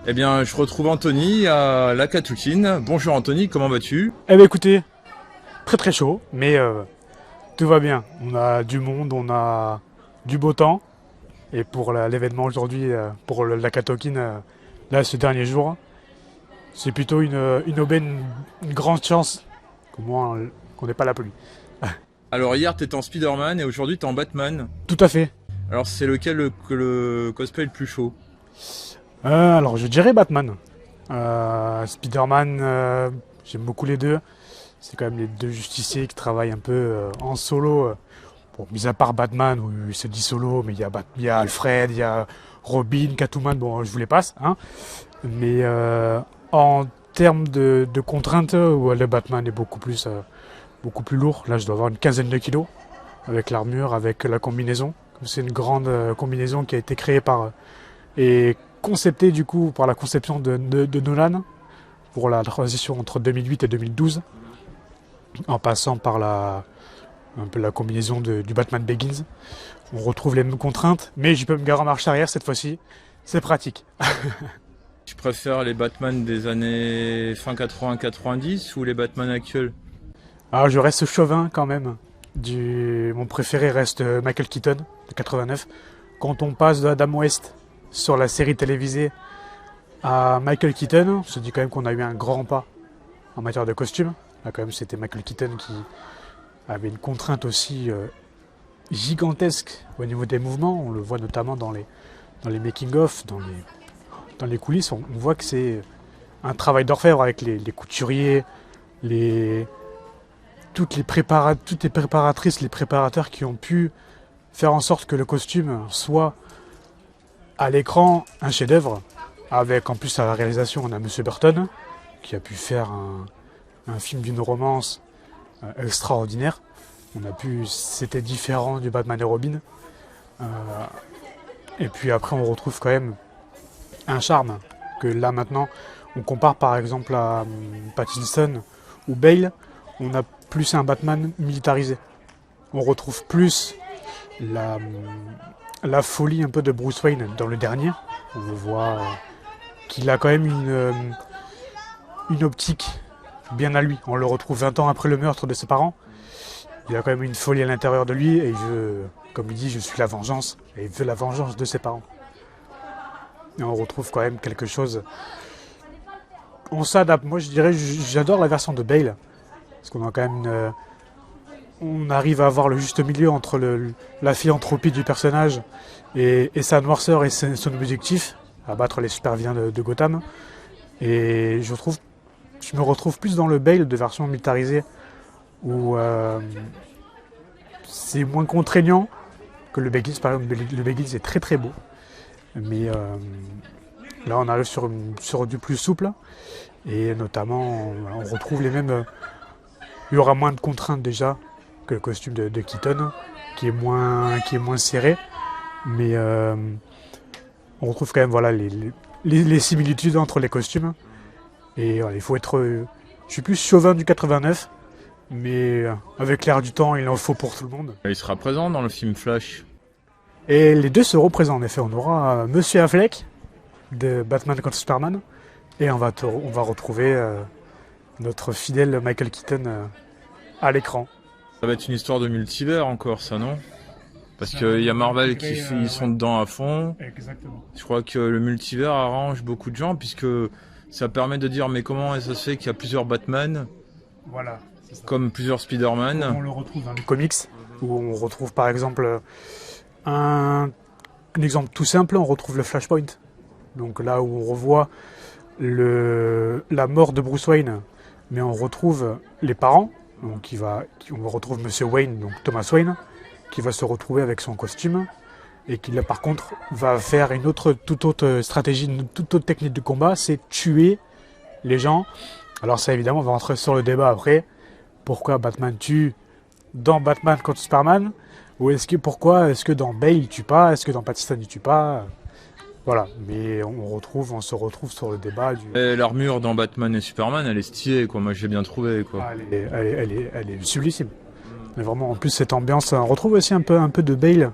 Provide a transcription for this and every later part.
Eh bien, je retrouve Anthony à la Catoukine. Bonjour Anthony, comment vas-tu? Eh ben écoutez, très très chaud, mais tout va bien. On a du monde, on a du beau temps. Et pour l'événement aujourd'hui, pour la Catokine, là, ce dernier jour, c'est plutôt une aubaine, une grande chance qu'on n'ait pas la pluie. Alors hier t'étais en Spider-Man et aujourd'hui t'es en Batman. Tout à fait. Alors c'est lequel le cosplay le plus chaud? Alors je dirais Batman. Spider-Man, j'aime beaucoup les deux. C'est quand même les deux justiciers qui travaillent un peu en solo. Bon, mis à part Batman, où il se dit solo, mais il y a Alfred, il y a Robin, Catwoman, bon, je vous les passe. Hein. Mais en termes de contraintes, le Batman est beaucoup plus lourd. Là, je dois avoir une quinzaine de kilos, avec l'armure, avec la combinaison. C'est une grande combinaison qui a été créée et conceptée du coup par la conception de Nolan, pour la transition entre 2008 et 2012, en passant par un peu la combinaison du Batman Begins. On retrouve les mêmes contraintes, mais je peux me garer en marche arrière cette fois-ci. C'est pratique. Tu préfères les Batman des années fin 80-90 ou les Batman actuels? Alors je reste chauvin quand même. Mon préféré reste Michael Keaton, de 89. Quand on passe de Adam West sur la série télévisée à Michael Keaton, on se dit quand même qu'on a eu un grand pas en matière de costume. Là quand même c'était Michael Keaton qui avait une contrainte aussi gigantesque au niveau des mouvements. On le voit notamment dans les making-of, dans les coulisses. On voit que c'est un travail d'orfèvre avec les couturiers, toutes les préparatrices, les préparateurs qui ont pu faire en sorte que le costume soit à l'écran un chef-d'œuvre. Avec en plus à la réalisation, on a Monsieur Burton qui a pu faire un film d'une romance extraordinaire. C'était différent du Batman et Robin. Euh, et puis après, on retrouve quand même un charme que là maintenant, on compare par exemple à Pattinson ou Bale. On a plus un Batman militarisé. On retrouve plus la folie un peu de Bruce Wayne dans le dernier. On voit qu'il a quand même une optique bien à lui. On le retrouve 20 ans après le meurtre de ses parents. Il a quand même une folie à l'intérieur de lui et comme il dit, je suis la vengeance. Et il veut la vengeance de ses parents. Et on retrouve quand même quelque chose. On s'adapte. Moi, je dirais, j'adore la version de Bale. Parce qu'on a quand même on arrive à avoir le juste milieu entre la philanthropie du personnage et sa noirceur et son objectif, abattre les super vilains de Gotham. Et je me retrouve plus dans le Bale de version militarisée où c'est moins contraignant que le Begins. Par exemple, le Begins est très très beau, mais là on arrive sur du plus souple et notamment on retrouve les mêmes. Il y aura moins de contraintes déjà que le costume de Keaton, qui est moins serré, mais on retrouve quand même voilà les similitudes entre les costumes. Et voilà, il faut être. Je suis plus chauvin du 89. Mais avec l'air du temps, il en faut pour tout le monde. Il sera présent dans le film Flash. Et les deux seront présents en effet. On aura Monsieur Affleck de Batman contre Superman. Et on va retrouver notre fidèle Michael Keaton à l'écran. Ça va être une histoire de multivers encore, ça, non? Parce qu'il y a Marvel ils sont dedans à fond. Exactement. Je crois que le multivers arrange beaucoup de gens puisque ça permet de dire mais comment ça se fait qu'il y a plusieurs Batman? Voilà. Comme plusieurs Spider-Man. On le retrouve dans les comics, où on retrouve par exemple un exemple tout simple, on retrouve le Flashpoint. Donc là où on revoit la mort de Bruce Wayne, mais on retrouve les parents. Donc on retrouve Monsieur Wayne, donc Thomas Wayne, qui va se retrouver avec son costume et qui là par contre va faire toute autre stratégie, une toute autre technique de combat, c'est tuer les gens. Alors ça évidemment on va rentrer sur le débat après. Pourquoi Batman tue dans Batman contre Superman? Ou pourquoi est-ce que dans Bale il tue pas? Est-ce que dans Pattinson il tue pas? Voilà, mais on se retrouve sur le débat du. L'armure dans Batman et Superman, elle est stylée, quoi. Moi, j'ai bien trouvé, quoi. Ah, elle est sublissime. Mais vraiment, en plus cette ambiance, on retrouve aussi un peu de Bale,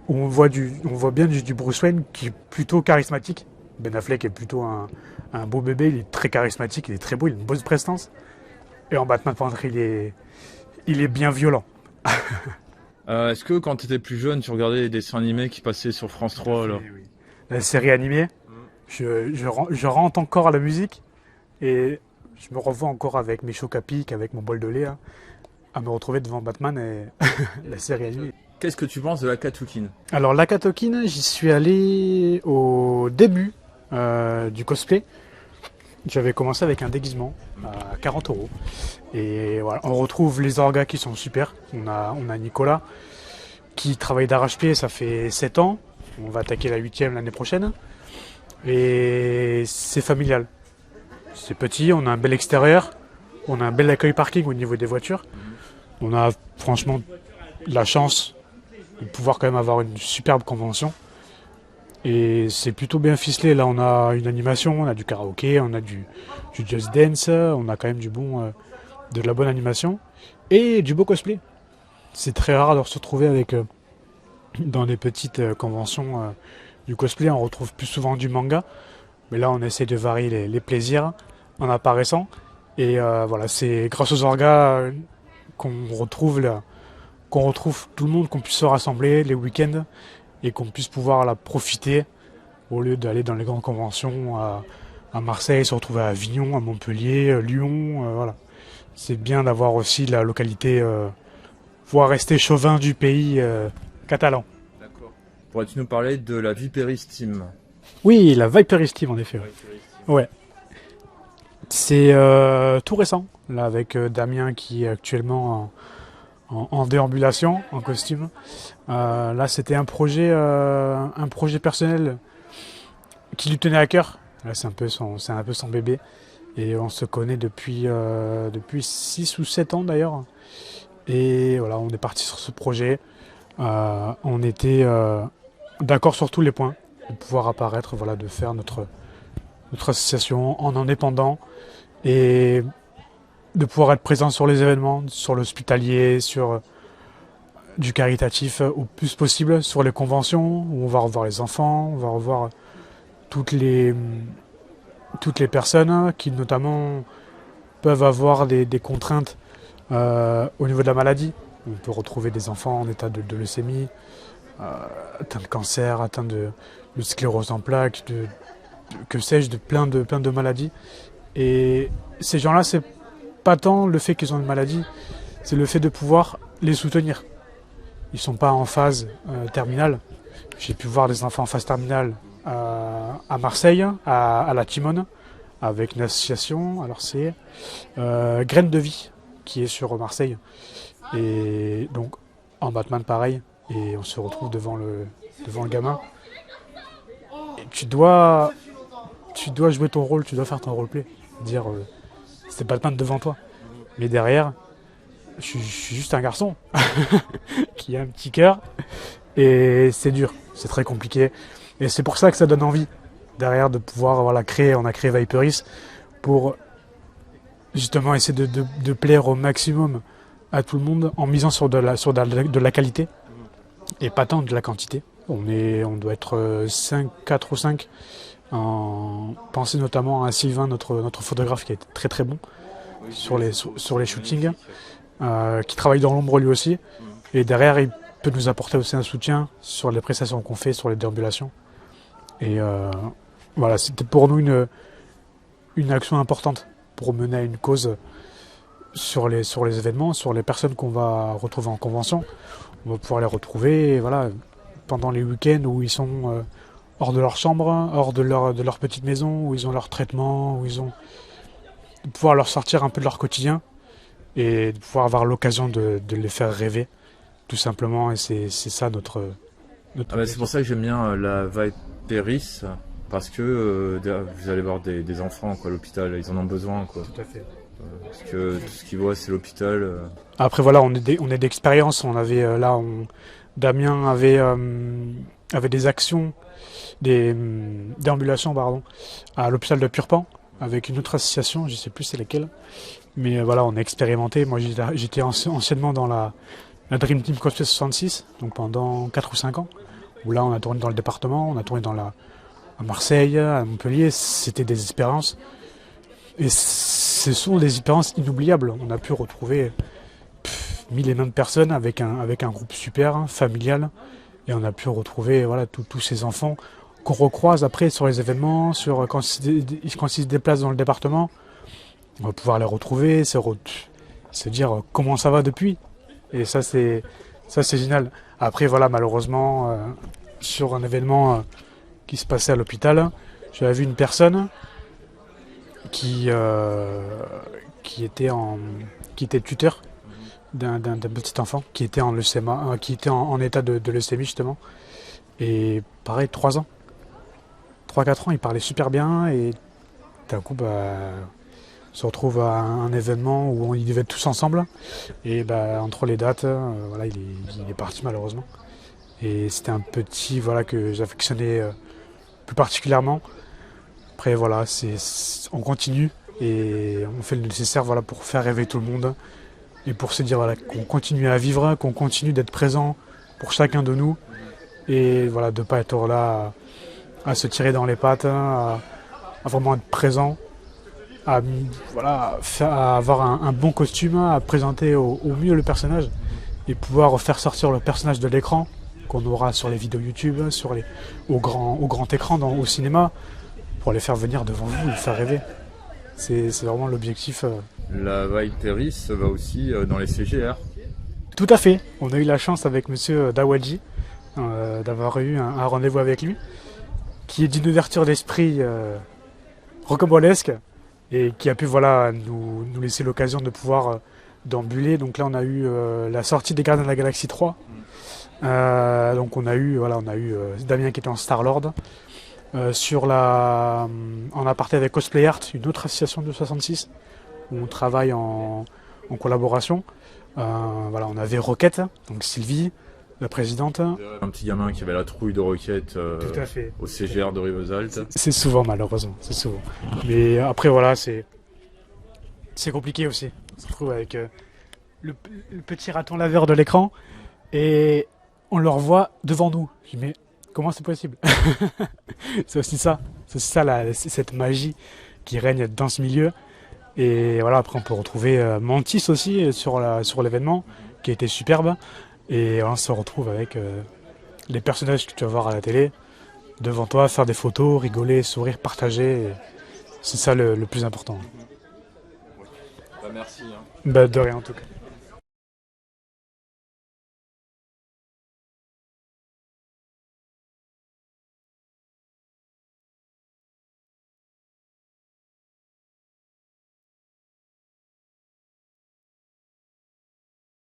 où on voit bien du Bruce Wayne qui est plutôt charismatique. Ben Affleck est plutôt un beau bébé, il est très charismatique, il est très beau, il a une bonne prestance. Et en Batman Panther, il est bien violent. Est-ce que quand tu étais plus jeune, tu regardais les dessins animés qui passaient sur France 3 là? Oui. La série animée, je rentre encore à la musique et je me revois encore avec mes chocs à pic, avec mon bol de lait, hein, à me retrouver devant Batman et la série animée. Qu'est-ce que tu penses de la Catwoman? Alors la Katokin, j'y suis allé au début du cosplay. J'avais commencé avec un déguisement à 40 euros. Et voilà, on retrouve les orgas qui sont super. On a Nicolas qui travaille d'arrache-pied, ça fait 7 ans. On va attaquer la 8e l'année prochaine. Et c'est familial. C'est petit, on a un bel extérieur. On a un bel accueil parking au niveau des voitures. On a franchement la chance de pouvoir quand même avoir une superbe convention. Et c'est plutôt bien ficelé. Là, on a une animation, on a du karaoké, on a du Just Dance, on a quand même de la bonne animation et du beau cosplay. C'est très rare de se retrouver avec dans des petites conventions du cosplay. On retrouve plus souvent du manga, mais là, on essaie de varier les plaisirs en apparaissant. Et voilà, c'est grâce aux orgas qu'on retrouve tout le monde, qu'on puisse se rassembler les week-ends et qu'on puisse pouvoir la profiter au lieu d'aller dans les grandes conventions à Marseille, se retrouver à Avignon, à Montpellier, Lyon, voilà. C'est bien d'avoir aussi la localité, pouvoir rester chauvin du pays catalan. D'accord. Pourrais-tu nous parler de la Viperis Team? Oui, la Viperis Team en effet. Ouais. C'est tout récent, là avec Damien qui est actuellement en déambulation, en costume. Là, c'était un projet personnel qui lui tenait à cœur. Là, c'est un peu son bébé. Et on se connaît depuis 6 ou 7 ans d'ailleurs. Et voilà, on est parti sur ce projet. On était d'accord sur tous les points. De pouvoir apparaître, voilà, de faire notre association en indépendant. Et de pouvoir être présent sur les événements, sur l'hospitalier, sur du caritatif au plus possible, sur les conventions où on va revoir les enfants, on va revoir toutes les personnes qui notamment peuvent avoir des contraintes au niveau de la maladie. On peut retrouver des enfants en état de leucémie, atteints de cancer, atteints de sclérose en plaques, que sais-je, de plein de maladies. Et ces gens-là, c'est pas tant le fait qu'ils ont une maladie, c'est le fait de pouvoir les soutenir. Ils sont pas en phase terminale. J'ai pu voir des enfants en phase terminale à Marseille, à la Timone, avec une association. Alors c'est Graines de Vie qui est sur Marseille. Et donc en Batman pareil. Et on se retrouve devant le gamin. Et tu dois jouer ton rôle, tu dois faire ton roleplay. Dire c'est Batman devant toi. Mais derrière, je suis juste un garçon qui a un petit cœur. Et c'est dur, c'est très compliqué. Et c'est pour ça que ça donne envie derrière de pouvoir créer. On a créé Viperis pour justement essayer de plaire au maximum à tout le monde en misant sur de la qualité et pas tant de la quantité. On doit être 4 ou 5 en penser notamment à Sylvain, notre photographe qui est très très bon sur les shootings, qui travaille dans l'ombre lui aussi. Et derrière, il peut nous apporter aussi un soutien sur les prestations qu'on fait, sur les déambulations. Et voilà, c'était pour nous une action importante pour mener à une cause sur les événements, sur les personnes qu'on va retrouver en convention. On va pouvoir les retrouver, et voilà, pendant les week-ends où ils sont hors de leur chambre, hors de leur petite maison, où ils ont leur traitement, de pouvoir leur sortir un peu de leur quotidien et de pouvoir avoir l'occasion de les faire rêver, tout simplement. Et c'est ça notre c'est pour ça que j'aime bien la Viperis, parce que vous allez voir des enfants à l'hôpital, ils en ont besoin, quoi. Tout à fait. Parce que tout ce qu'ils voient, c'est l'hôpital. Après voilà, on est d'expérience. On avait Damien avait des actions, des déambulations à l'hôpital de Purpan avec une autre association, je sais plus c'est laquelle. Mais voilà, on a expérimenté. Moi, j'étais anciennement dans la Dream Team Cosplay 66, donc pendant 4 ou 5 ans. Où là, on a tourné dans le département, on a tourné dans à Marseille, à Montpellier, c'était des expériences. Et ce sont des expériences inoubliables. On a pu retrouver 1000 et même personnes avec un groupe super, familial. Et on a pu retrouver voilà, tous ces enfants qu'on recroise après sur les événements, quand ils se déplacent dans le département. On va pouvoir les retrouver, se dire comment ça va depuis. Et ça c'est génial. Après voilà, malheureusement, sur un événement qui se passait à l'hôpital, j'avais vu une personne qui était tuteur d'un petit enfant qui était en leucémie, qui était en état de leucémie justement. Et pareil, 3 ans. 3-4 ans, il parlait super bien et d'un coup, on se retrouve à un événement où ils devaient être tous ensemble. Et entre les dates, voilà, il est parti malheureusement. Et c'était un petit voilà, que j'affectionnais plus particulièrement. Après voilà, on continue et on fait le nécessaire voilà, pour faire rêver tout le monde. Et pour se dire voilà, qu'on continue à vivre, qu'on continue d'être présent pour chacun de nous. Et voilà, de ne pas être là à se tirer dans les pattes, à vraiment être présent, à avoir un bon costume, à présenter au mieux le personnage et pouvoir faire sortir le personnage de l'écran qu'on aura sur les vidéos YouTube, au grand écran au cinéma, pour les faire venir devant vous, les faire rêver. C'est vraiment l'objectif. La Vipéris va aussi dans les CGR. Tout à fait. On a eu la chance avec Monsieur Dawadji d'avoir eu un rendez-vous avec lui, qui est d'une ouverture d'esprit rocambolesque et qui a pu voilà, nous laisser l'occasion de pouvoir d'ambuler. Donc là on a eu la sortie des Gardiens de la Galaxie 3. Donc on a eu Damien qui était en Star-Lord. En aparté avec Cosplay Art, une autre association de 66 où on travaille en collaboration. On avait Roquette, donc Sylvie, la présidente. Un petit gamin qui avait la trouille de Roquette au CGR de Rivesaltes. C'est souvent malheureusement, c'est souvent. Mais après voilà, c'est compliqué aussi. On se retrouve avec le petit raton laveur de l'écran et on le revoit devant nous. Je dis mais comment c'est possible? C'est aussi ça, cette magie qui règne dans ce milieu. Et voilà, après on peut retrouver Mantis aussi sur l'événement, qui a été superbe. Et on se retrouve avec les personnages que tu vas voir à la télé, devant toi, faire des photos, rigoler, sourire, partager. C'est ça le plus important. Merci. De rien en tout cas.